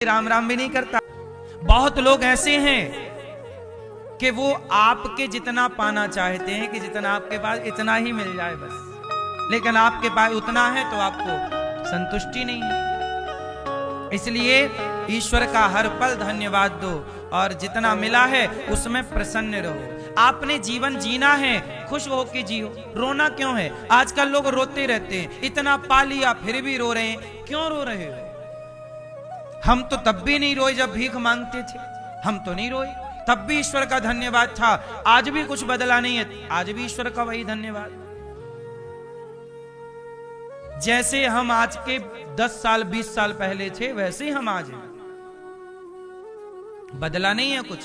राम राम भी नहीं करता। बहुत लोग ऐसे हैं कि वो आपके जितना पाना चाहते हैं कि जितना आपके पास इतना ही मिल जाए बस, लेकिन आपके पास उतना है तो आपको संतुष्टि नहीं है। इसलिए ईश्वर का हर पल धन्यवाद दो और जितना मिला है उसमें प्रसन्न रहो। आपने जीवन जीना है, खुश होकर जियो। रोना क्यों है? आजकल लोग रोते रहते हैं, इतना पा लिया फिर भी रो रहे हैं। क्यों रो रहे हो? हम तो तब भी नहीं रोए जब भीख मांगते थे, हम तो नहीं रोए, तब भी ईश्वर का धन्यवाद था। आज भी कुछ बदला नहीं है, आज भी ईश्वर का वही धन्यवाद। जैसे हम आज के 10 साल 20 साल पहले थे वैसे ही हम आज हैं। बदला नहीं है कुछ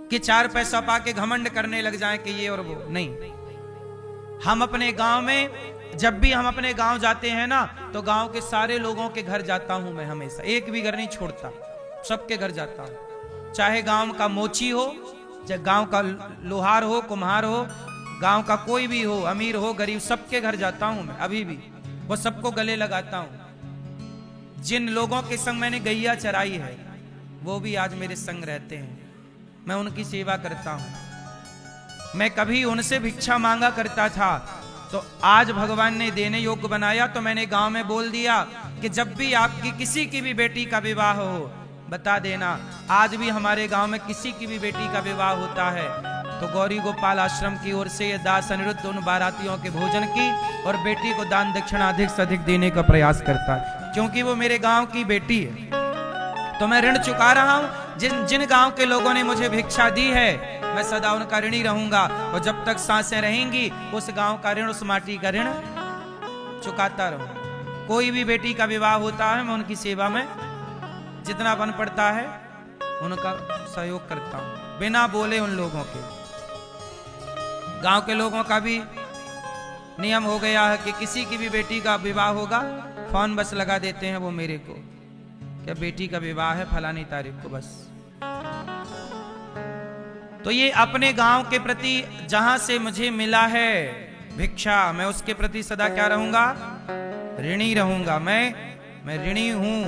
कि 4 पैसा पाके घमंड करने लग जाएं कि ये और वो नहीं। हम अपने गांव में, जब भी हम अपने गांव जाते हैं ना, तो गांव के सारे लोगों के घर जाता हूं मैं, हमेशा एक भी घर नहीं छोड़ता, सबके घर जाता हूं। चाहे गांव का मोची हो, चाहे गांव का लोहार हो, कुम्हार हो, गांव का कोई भी हो, अमीर हो गरीब, सबके घर जाता हूं मैं अभी भी। वो सबको गले लगाता हूं। जिन लोगों के संग मैंने गैया चराई है वो भी आज मेरे संग रहते हैं, मैं उनकी सेवा करता हूं। मैं कभी उनसे भिक्षा मांगा करता था, तो आज भगवान ने देने योग्य बनाया, तो मैंने गांव में बोल दिया कि जब भी आपकी किसी की भी बेटी का विवाह हो बता देना। आज भी हमारे गांव में किसी की भी बेटी का विवाह होता है तो गौरी गोपाल आश्रम की ओर से यह दास अनिरुद्ध उन बारातियों के भोजन की और बेटी को दान दक्षिणा अधिक से अधिक देने का प्रयास करता है, क्योंकि वो मेरे गांव की बेटी है। तो मैं ऋण चुका रहा हूं। जिन जिन गांव के लोगों ने मुझे भिक्षा दी है मैं सदा उनका ऋणी रहूंगा, और जब तक सांसें रहेंगी उस गांव का ऋण, उस माटी का ऋण चुकाता रहूंगा। कोई भी बेटी का विवाह होता है मैं उनकी सेवा में जितना बन पड़ता है उनका सहयोग करता हूं, बिना बोले उन लोगों के। गांव के लोगों का भी नियम हो गया है कि किसी की भी बेटी का विवाह होगा फोन बस लगा देते हैं वो मेरे को, क्या बेटी का विवाह है फलानी तारीख को बस। तो ये अपने गांव के प्रति जहां से मुझे मिला है भिक्षा, मैं उसके प्रति सदा क्या रहूंगा? ऋणी रहूंगा। मैं ऋणी हूं।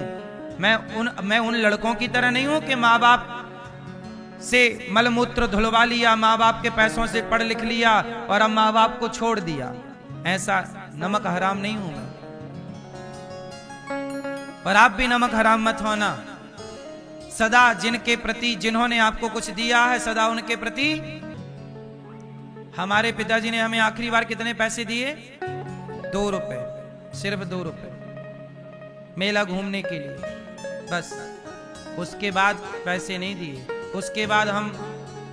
मैं उन लड़कों की तरह नहीं हूं कि माँ बाप से मलमूत्र धुलवा लिया, माँ बाप के पैसों से पढ़ लिख लिया और अब माँ बाप को छोड़ दिया। ऐसा नमक हराम नहीं हूं मैं, और आप भी नमक हराम मत होना। सदा जिनके प्रति, जिन्होंने आपको कुछ दिया है, सदा उनके प्रति। हमारे पिताजी ने हमें आखिरी बार कितने पैसे दिए? 2 रुपए, सिर्फ 2 रुपए मेला घूमने के लिए, बस। उसके बाद पैसे नहीं दिए। उसके बाद हम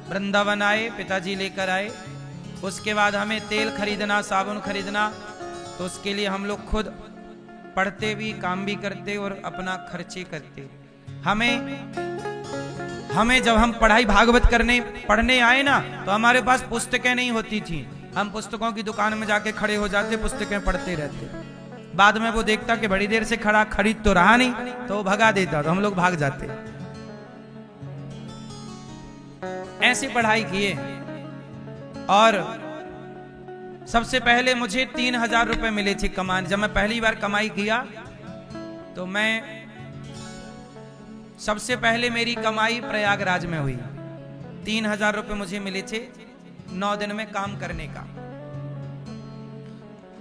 वृंदावन आए, पिताजी लेकर आए। उसके बाद हमें तेल खरीदना, साबुन खरीदना, तो उसके लिए हम लोग खुद पढ़ते भी, काम भी करते और अपना खर्चे करते। हमें जब हम पढ़ाई भागवत पढ़ने आए ना, तो हमारे पास पुस्तकें नहीं होती थी। हम पुस्तकों की दुकान में जाके खड़े हो जाते, पुस्तकें पढ़ते रहते। बाद में वो देखता कि बड़ी देर से खरीद तो रहा नहीं, तो वो भगा देता, तो हम लोग भाग जाते। ऐसी पढ़ाई किए। और सबसे पहले मुझे 3000 रुपए मिले थे कमाने। जब मैं पहली बार कमाई किया तो मैं सबसे पहले मेरी कमाई प्रयागराज में हुई। 3000 रुपए मुझे मिले थे 9 दिन में काम करने का।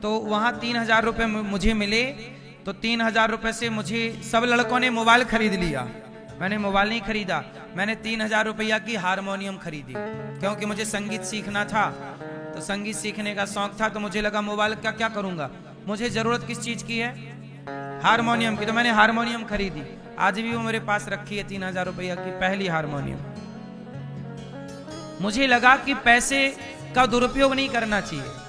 तो वहां 3000 रुपए मुझे मिले, तो 3000 रुपए से मुझे सब लड़कों ने मोबाइल खरीद लिया। मैंने मोबाइल नहीं खरीदा, मैंने 3000 रुपया की हारमोनियम खरीदी, क्योंकि मुझे संगीत सीखना था। तो संगीत सीखने का शौक था, तो मुझे लगा मोबाइल का क्या करूंगा, मुझे जरूरत किस चीज की है? हारमोनियम की। तो मैंने हारमोनियम खरीदी। आज भी वो मेरे पास रखी है, 3000 रुपया की पहली हारमोनियम। मुझे लगा कि पैसे का दुरुपयोग नहीं करना चाहिए।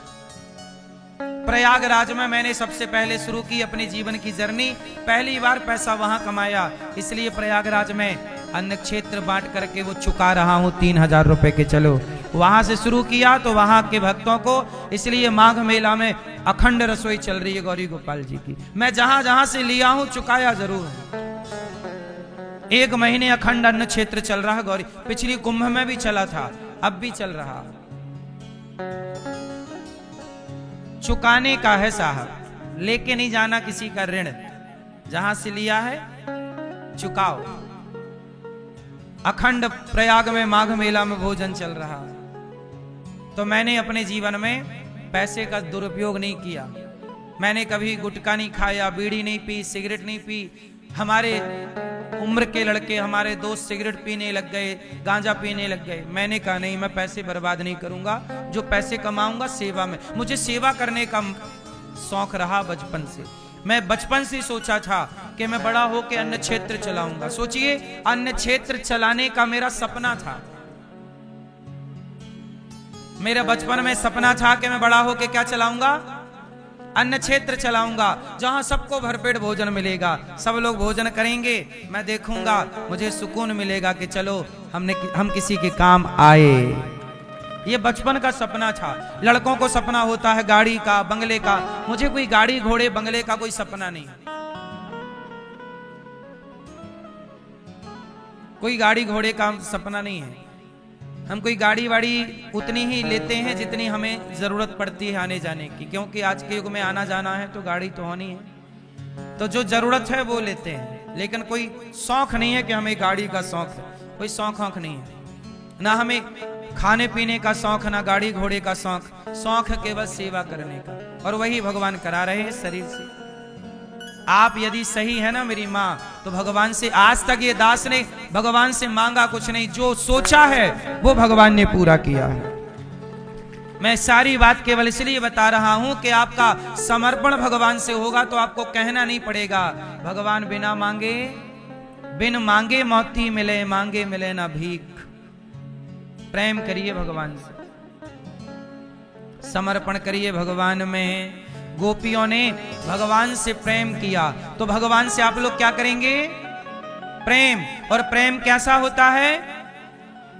प्रयागराज में मैंने सबसे पहले शुरू की अपने जीवन की जर्नी। पहली बार पैसा वहां कमाया, इसलिए प्रयागराज में अन्न क्षेत्र बांट करके वो चुका रहा हूं 3000 रुपए के। चलो, वहां से शुरू किया तो वहां के भक्तों को, इसलिए माघ मेला में अखंड रसोई चल रही है गौरी गोपाल जी की। मैं जहां जहां से लिया हूं चुकाया जरूर। 1 महीने अखंड अन्न क्षेत्र चल रहा है गौरी। पिछली कुंभ में भी चला था, अब भी चल रहा। चुकाने का है साहब, लेके नहीं जाना किसी का ऋण। जहां से लिया है चुकाओ। अखंड प्रयाग में माघ मेला में भोजन चल रहा है, तो मैंने अपने जीवन में पैसे का दुरुपयोग नहीं किया। मैंने कभी गुटखा नहीं खाया, बीड़ी नहीं पी, सिगरेट नहीं पी। हमारे उम्र के लड़के, हमारे दोस्त सिगरेट पीने लग गए, गांजा पीने लग गए। मैंने कहा नहीं, मैं पैसे बर्बाद नहीं करूंगा, जो पैसे कमाऊंगा सेवा में। मुझे सेवा करने का शौक रहा बचपन से। मैं बचपन से सोचा था कि मैं बड़ा होकर अन्न क्षेत्र चलाऊंगा। सोचिए, अन्न क्षेत्र चलाने का मेरा सपना था। मेरे बचपन में सपना था कि मैं बड़ा होकर क्या चलाऊंगा? अन्न क्षेत्र चलाऊंगा, जहां सबको भरपेट भोजन मिलेगा, सब लोग भोजन करेंगे, मैं देखूंगा, मुझे सुकून मिलेगा कि चलो हम किसी के काम आए। ये बचपन का सपना था। लड़कों को सपना होता है गाड़ी का, बंगले का। मुझे कोई गाड़ी घोड़े बंगले का कोई सपना नहीं। कोई गाड़ी घोड़े का सपना नहीं है। हम कोई गाड़ी वाड़ी उतनी ही लेते हैं जितनी हमें जरूरत पड़ती है आने जाने की, क्योंकि आज के युग में आना जाना है तो गाड़ी तो होनी है। तो जो जरूरत है वो लेते हैं, लेकिन कोई शौक नहीं है कि हमें गाड़ी का शौक है। कोई शौक नहीं है, ना हमें खाने पीने का शौक, ना गाड़ी घोड़े का शौक। शौक है केवल सेवा करने का, और वही भगवान करा रहे हैं शरीर से। आप यदि सही है ना मेरी माँ, तो भगवान से आज तक ये दास ने भगवान से मांगा कुछ नहीं। जो सोचा है वो भगवान ने पूरा किया है। मैं सारी बात केवल इसलिए बता रहा हूं कि आपका समर्पण भगवान से होगा तो आपको कहना नहीं पड़ेगा। भगवान बिना मांगे, बिन मांगे मोती मिले, मांगे मिले ना भीख। प्रेम करिए भगवान से, समर्पण करिए भगवान में। गोपियों ने भगवान से प्रेम किया, तो भगवान से आप लोग क्या करेंगे? प्रेम। और प्रेम कैसा होता है?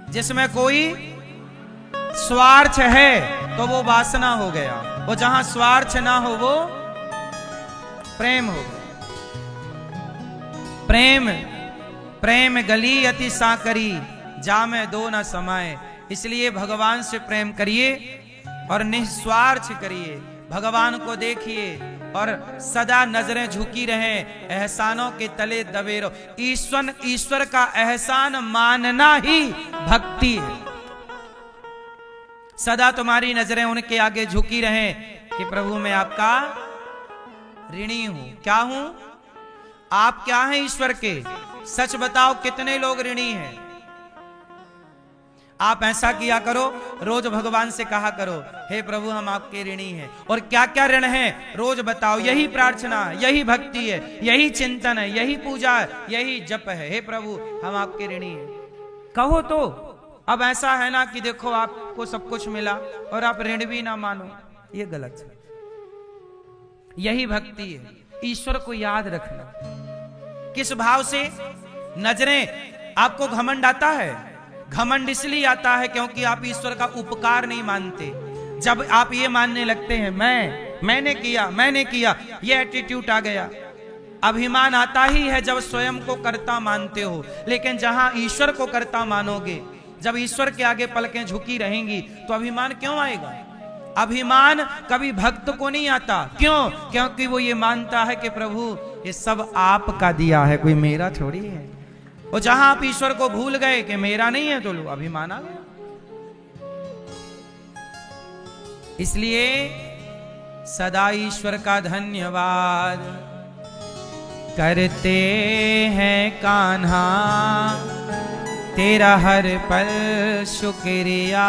जिसमें कोई स्वार्थ है तो वो वासना हो गया, वो जहां स्वार्थ ना हो वो प्रेम हो गया। प्रेम प्रेम गली अति साकरी, जामे दो न समाए। इसलिए भगवान से प्रेम करिए और निस्वार्थ करिए। भगवान को देखिए और सदा नजरें झुकी रहें, एहसानों के तले दबे रहो। ईश्वर का एहसान मानना ही भक्ति है। सदा तुम्हारी नजरें उनके आगे झुकी रहें कि प्रभु मैं आपका ऋणी हूं। क्या हूं? आप क्या हैं ईश्वर के? सच बताओ, कितने लोग ऋणी हैं? आप ऐसा किया करो, रोज भगवान से कहा करो, हे प्रभु हम आपके ऋणी हैं। और क्या क्या ऋण है रोज बताओ। यही प्रार्थना, यही भक्ति है, यही चिंतन है, यही पूजा है, यही जप है। हे प्रभु हम आपके ऋणी हैं, कहो तो। अब ऐसा है ना कि देखो आपको सब कुछ मिला और आप ऋण भी ना मानो, ये गलत है। यही भक्ति है। ईश्वर को याद रखना। किस भाव से? नजरें, आपको घमंड आता है? घमंड इसलिए आता है क्योंकि आप ईश्वर का उपकार नहीं मानते। जब आप ये मानने लगते हैं मैंने किया, ये एटीट्यूड आ गया। अभिमान आता ही है जब स्वयं को कर्ता मानते हो। लेकिन जहां ईश्वर को कर्ता मानोगे, जब ईश्वर के आगे पलकें झुकी रहेंगी, तो अभिमान क्यों आएगा? अभिमान कभी भक्त को नहीं आता। क्यों? क्योंकि वो ये मानता है कि प्रभु ये सब आपका दिया है, कोई मेरा थोड़ी है। और जहां आप ईश्वर को भूल गए कि मेरा नहीं है, तो लो अभिमान आ गया। इसलिए सदा ईश्वर का धन्यवाद करते हैं कान्हा, तेरा हर पल शुक्रिया।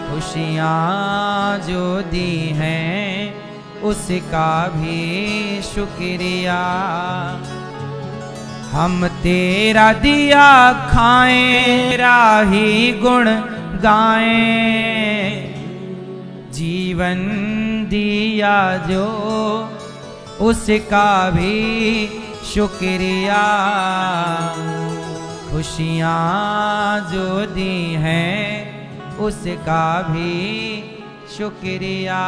खुशियां जो दी हैं उसका भी शुक्रिया। हम तेरा दिया खाएं, तेरा ही गुण गाएं। जीवन दिया जो उसका भी शुक्रिया। खुशियां जो दी हैं उसका भी शुक्रिया।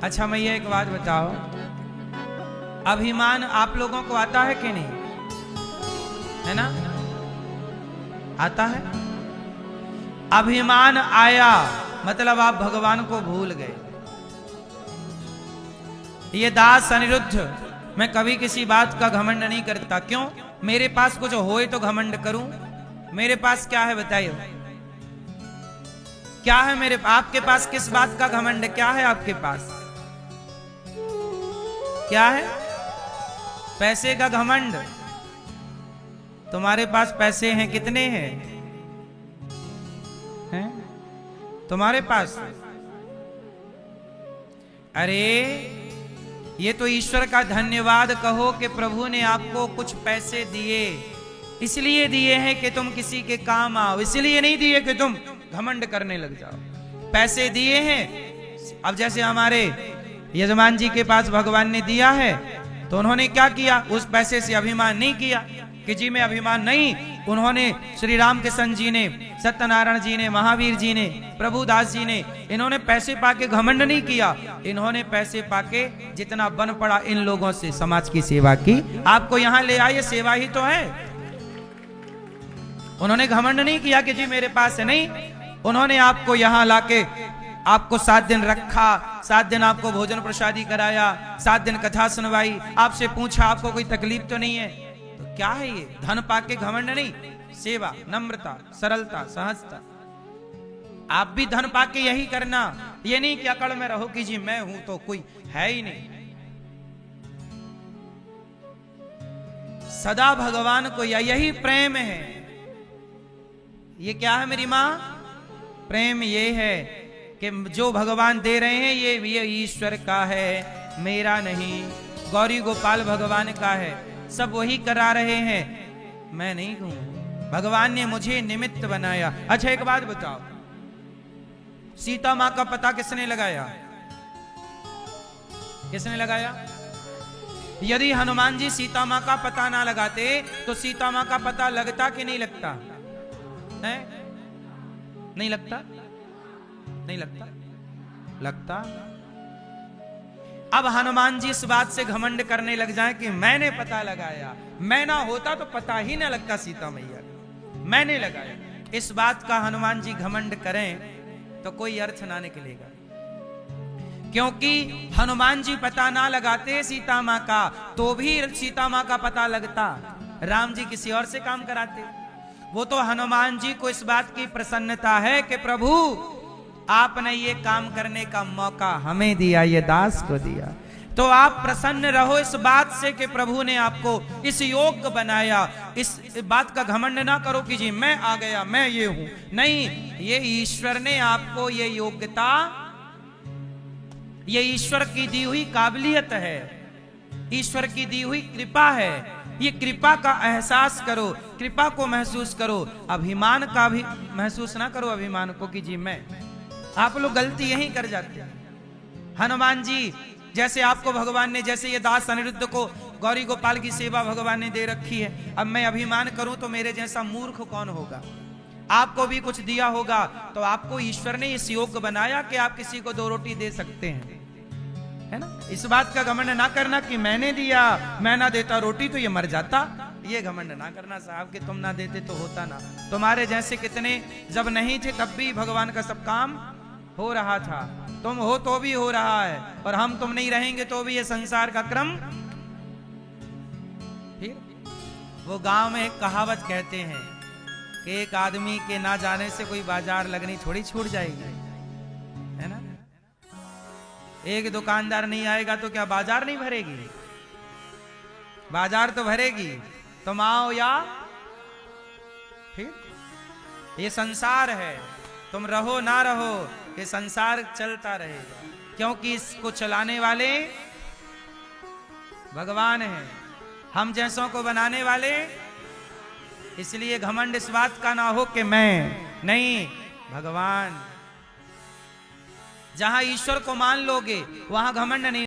अच्छा मैं ये एक बात बताओ, अभिमान आप लोगों को आता है कि नहीं? है ना? आता है। अभिमान आया मतलब आप भगवान को भूल गए। ये दास अनिरुद्ध मैं कभी किसी बात का घमंड नहीं करता। क्यों? मेरे पास कुछ होए तो घमंड करूं? मेरे पास क्या है बताइए? क्या है मेरे? आपके पास किस बात का घमंड? क्या है आपके पास? क्या है? पैसे का घमंड। तुम्हारे पास पैसे हैं? कितने हैं? हैं तुम्हारे पास? अरे ये तो ईश्वर का धन्यवाद कहो कि प्रभु ने आपको कुछ पैसे दिए। इसलिए दिए हैं कि तुम किसी के काम आओ, इसलिए नहीं दिए कि तुम घमंड करने लग जाओ। पैसे दिए हैं। अब जैसे हमारे यजमान जी के पास भगवान ने दिया है, तो उन्होंने क्या किया? उस पैसे से अभिमान नहीं किया कि जी मैं अभिमान नहीं। उन्होंने श्री राम कृष्ण जी ने, सत्यनारायण जी ने, महावीर जी ने, प्रभुदास जी ने, इन्होंने पैसे पाके घमंड नहीं किया। इन्होंने पैसे पाके जितना बन पड़ा इन लोगों से समाज की सेवा की। आपको यहां ले आए, सेवा ही तो है। उन्होंने घमंड नहीं किया कि जी मेरे पास है, नहीं। उन्होंने आपको यहां लाके आपको 7 दिन रखा, 7 दिन आपको भोजन प्रसादी कराया, 7 दिन कथा सुनवाई, आपसे पूछा आपको कोई तकलीफ तो नहीं है। तो क्या है ये? धन पाके घमंड नहीं, सेवा, नम्रता, सरलता, सहजता। आप भी धन पाके यही करना। ये नहीं कि अकड़ में रहो कि जी मैं हूं तो कोई है ही नहीं। सदा भगवान को यही प्रेम है। ये क्या है मेरी मां? प्रेम ये है कि जो भगवान दे रहे हैं ये ईश्वर का है, मेरा नहीं। गौरी गोपाल भगवान का है, सब वही करा रहे हैं, मैं नहीं हूं। भगवान ने मुझे निमित्त बनाया। अच्छा एक बात बताओ, सीता मां का पता किसने लगाया? किसने लगाया? यदि हनुमान जी सीता मां का पता ना लगाते तो सीता मां का पता लगता कि नहीं लगता है? नहीं लगता? नहीं लगता? लगता। अब हनुमान जी इस बात से घमंड करने लग जाए कि मैंने पता लगाया, मैं ना होता तो पता ही ना लगता सीता मैया, मैंने लगाया। इस बात का हनुमान जी घमंड करें तो कोई अर्थ ना निकलेगा, क्योंकि हनुमान जी पता ना लगाते सीता मां का तो भी सीता मां का पता लगता। राम जी किसी और से काम कराते। वो तो हनुमान जी को इस बात की प्रसन्नता है कि प्रभु आपने ये काम करने का मौका हमें दिया, ये दास को दिया, तो आप प्रसन्न रहो इस बात से कि प्रभु ने आपको इस योग्य बनाया। इस बात का घमंड ना करो कि जी मैं आ गया, मैं ये हूं। नहीं, ये ईश्वर ने आपको ये योग्यता, ये ईश्वर की दी हुई काबिलियत है, ईश्वर की दी हुई कृपा है। ये कृपा का एहसास करो, कृपा को महसूस करो, अभिमान का भी महसूस ना करो अभिमान को कि जी मैं। आप लोग गलती यही कर जाते हैं। हनुमान जी जैसे आपको भगवान ने, जैसे ये दास अनिरुद्ध को गौरी गोपाल की सेवा भगवान ने दे रखी है, अब मैं अभिमान करूं तो मेरे जैसा मूर्ख कौन होगा? आपको भी कुछ दिया होगा तो आपको ईश्वर ने इस योग्य बनाया कि आप किसी को 2 रोटी दे सकते हैं, है ना? इस बात का घमंड ना करना कि मैंने दिया, मैं ना देता रोटी तो ये मर जाता। ये घमंड ना करना साहब कि तुम ना देते तो होता ना। तुम्हारे जैसे कितने जब नहीं थे तब भी भगवान का सब काम हो रहा था, तुम हो तो भी हो रहा है, और हम तुम नहीं रहेंगे तो भी ये संसार का क्रम। फिर वो गांव में एक कहावत कहते हैं कि एक आदमी के ना जाने से कोई बाजार लगनी थोड़ी छूट जाएगी, है ना? एक दुकानदार नहीं आएगा तो क्या बाजार नहीं भरेगी? बाजार तो भरेगी, तुम आओ या फिर। ये संसार है, तुम रहो ना रहो, ये संसार चलता रहेगा, क्योंकि इसको चलाने वाले भगवान हैं, हम जैसों को बनाने वाले। इसलिए घमंड इस बात का ना हो कि मैं नहीं, भगवान। जहां ईश्वर को मान लोगे वहां घमंड नहीं।